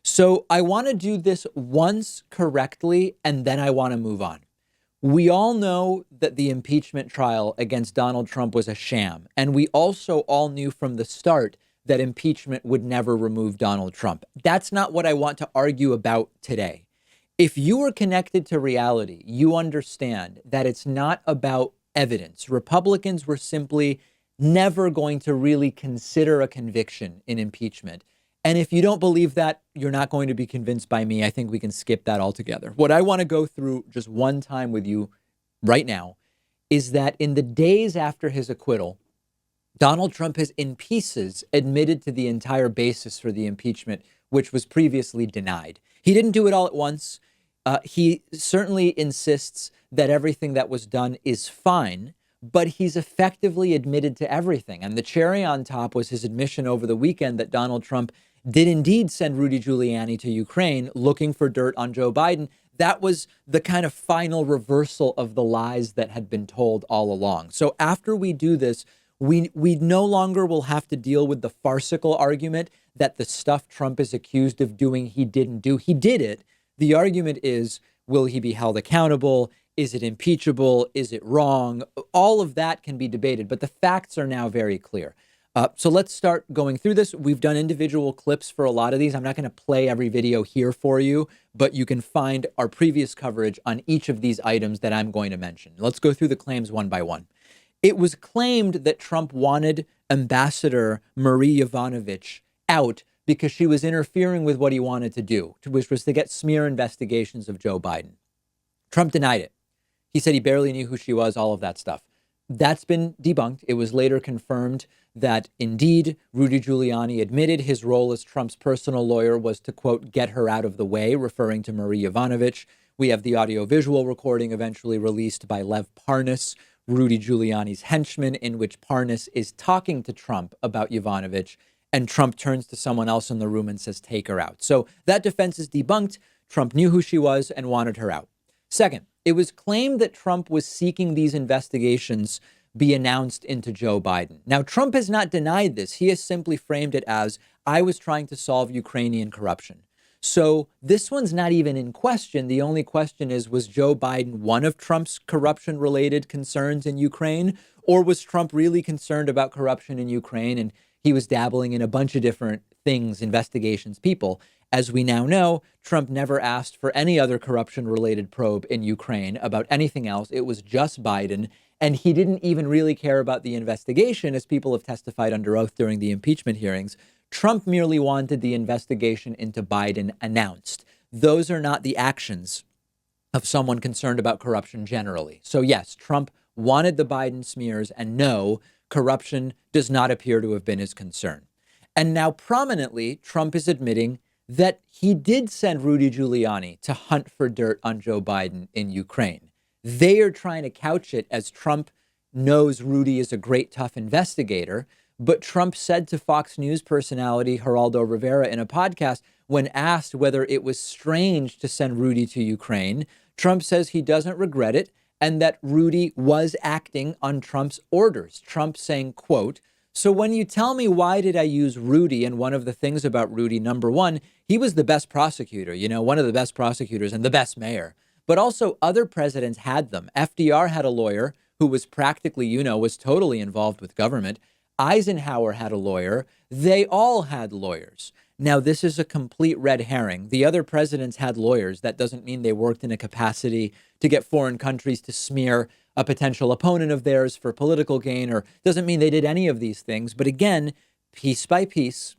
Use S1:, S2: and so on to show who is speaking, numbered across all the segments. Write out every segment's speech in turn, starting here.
S1: So I want to do this once correctly, and then I want to move on. We all know that the impeachment trial against Donald Trump was a sham. And we also all knew from the start that impeachment would never remove Donald Trump. That's not what I want to argue about today. If you are connected to reality, you understand that it's not about evidence. Republicans were simply never going to really consider a conviction in impeachment. And if you don't believe that, you're not going to be convinced by me. I think we can skip that altogether. What I want to go through just one time with you right now is that in the days after his acquittal, Donald Trump has in pieces admitted to the entire basis for the impeachment, which was previously denied. He didn't do it all at once. He certainly insists that everything that was done is fine, but he's effectively admitted to everything. And the cherry on top was his admission over the weekend that Donald Trump did indeed send Rudy Giuliani to Ukraine looking for dirt on Joe Biden. That was the kind of final reversal of the lies that had been told all along. So after we do this, we no longer will have to deal with the farcical argument that the stuff Trump is accused of doing, he didn't do. He did it. The argument is, will he be held accountable? Is it impeachable? Is it wrong? All of that can be debated, but the facts are now very clear. So let's start going through this. We've done individual clips for a lot of these. I'm not going to play every video here for you, but you can find our previous coverage on each of these items that I'm going to mention. Let's go through the claims one by one. It was claimed that Trump wanted Ambassador Marie Yovanovitch out because she was interfering with what he wanted to do, which was to get smear investigations of Joe Biden. Trump denied it. He said he barely knew who she was, all of that stuff. That's been debunked. It was later confirmed that indeed Rudy Giuliani admitted his role as Trump's personal lawyer was to, quote, get her out of the way, referring to Marie Yovanovitch. We have the audio-visual recording eventually released by Lev Parnas, Rudy Giuliani's henchman, in which Parnas is talking to Trump about Yovanovitch, and Trump turns to someone else in the room and says, take her out. So that defense is debunked. Trump knew who she was and wanted her out. Second, it was claimed that Trump was seeking these investigations be announced into Joe Biden. Now, Trump has not denied this. He has simply framed it as, I was trying to solve Ukrainian corruption. So this one's not even in question. The only question is, was Joe Biden one of Trump's corruption-related concerns in Ukraine? Or was Trump really concerned about corruption in Ukraine and he was dabbling in a bunch of different things, investigations, people? As we now know, Trump never asked for any other corruption-related probe in Ukraine about anything else. It was just Biden. And he didn't even really care about the investigation, as people have testified under oath during the impeachment hearings. Trump merely wanted the investigation into Biden announced. Those are not the actions of someone concerned about corruption generally. So yes, Trump wanted the Biden smears, and no, corruption does not appear to have been his concern. And now prominently, Trump is admitting that he did send Rudy Giuliani to hunt for dirt on Joe Biden in Ukraine. They are trying to couch it as Trump knows Rudy is a great, tough investigator. But Trump said to Fox News personality Geraldo Rivera in a podcast, when asked whether it was strange to send Rudy to Ukraine, Trump says he doesn't regret it and that Rudy was acting on Trump's orders. Trump saying, quote, so when you tell me why did I use Rudy, and one of the things about Rudy, number one, he was the best prosecutor, one of the best prosecutors and the best mayor. But also other presidents had them. FDR had a lawyer who was practically, was totally involved with government. Eisenhower had a lawyer. They all had lawyers. Now, this is a complete red herring. The other presidents had lawyers. That doesn't mean they worked in a capacity to get foreign countries to smear a potential opponent of theirs for political gain, or doesn't mean they did any of these things. But again, piece by piece,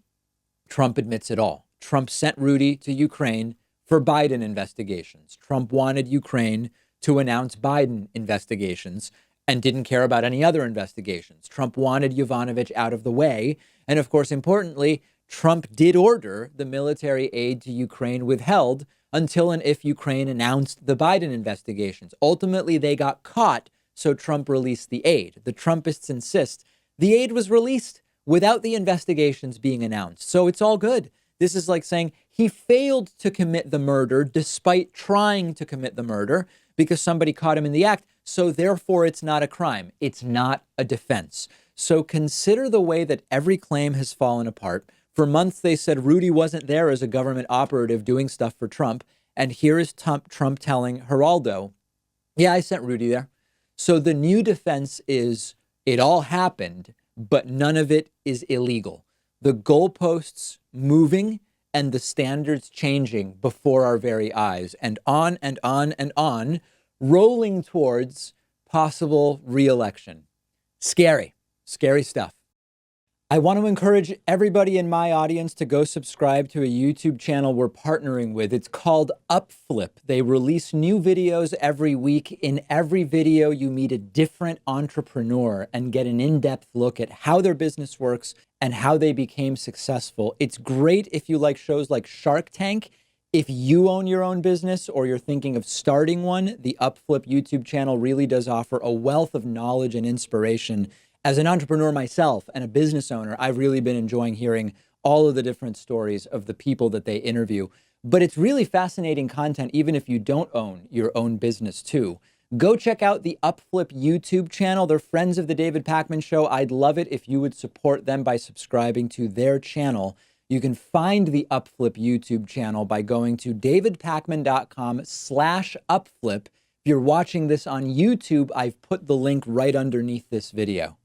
S1: Trump admits it all. Trump sent Rudy to Ukraine for Biden investigations. Trump wanted Ukraine to announce Biden investigations and didn't care about any other investigations. Trump wanted Yovanovitch out of the way. And of course, importantly, Trump did order the military aid to Ukraine withheld until and if Ukraine announced the Biden investigations. Ultimately, they got caught, so Trump released the aid. The Trumpists insist the aid was released without the investigations being announced. So it's all good. This is like saying he failed to commit the murder despite trying to commit the murder because somebody caught him in the act. So therefore, it's not a crime. It's not a defense. So consider the way that every claim has fallen apart For months, they said Rudy wasn't there as a government operative doing stuff for Trump. And here is Trump telling Geraldo, yeah, I sent Rudy there. So the new defense is it all happened, but none of it is illegal. The goalposts moving and the standards changing before our very eyes, and on and on and on, rolling towards possible re-election. Scary, scary stuff. I want to encourage everybody in my audience to go subscribe to a YouTube channel we're partnering with. It's called Upflip. They release new videos every week. In every video, you meet a different entrepreneur and get an in-depth look at how their business works and how they became successful. It's great if you like shows like Shark Tank. If you own your own business or you're thinking of starting one, the Upflip YouTube channel really does offer a wealth of knowledge and inspiration. As an entrepreneur myself and a business owner, I've really been enjoying hearing all of the different stories of the people that they interview. But it's really fascinating content, even if you don't own your own business too. Go check out the Upflip YouTube channel. They're friends of the David Pakman Show. I'd love it if you would support them by subscribing to their channel. You can find the Upflip YouTube channel by going to davidpakman.com/upflip. If you're watching this on YouTube, I've put the link right underneath this video.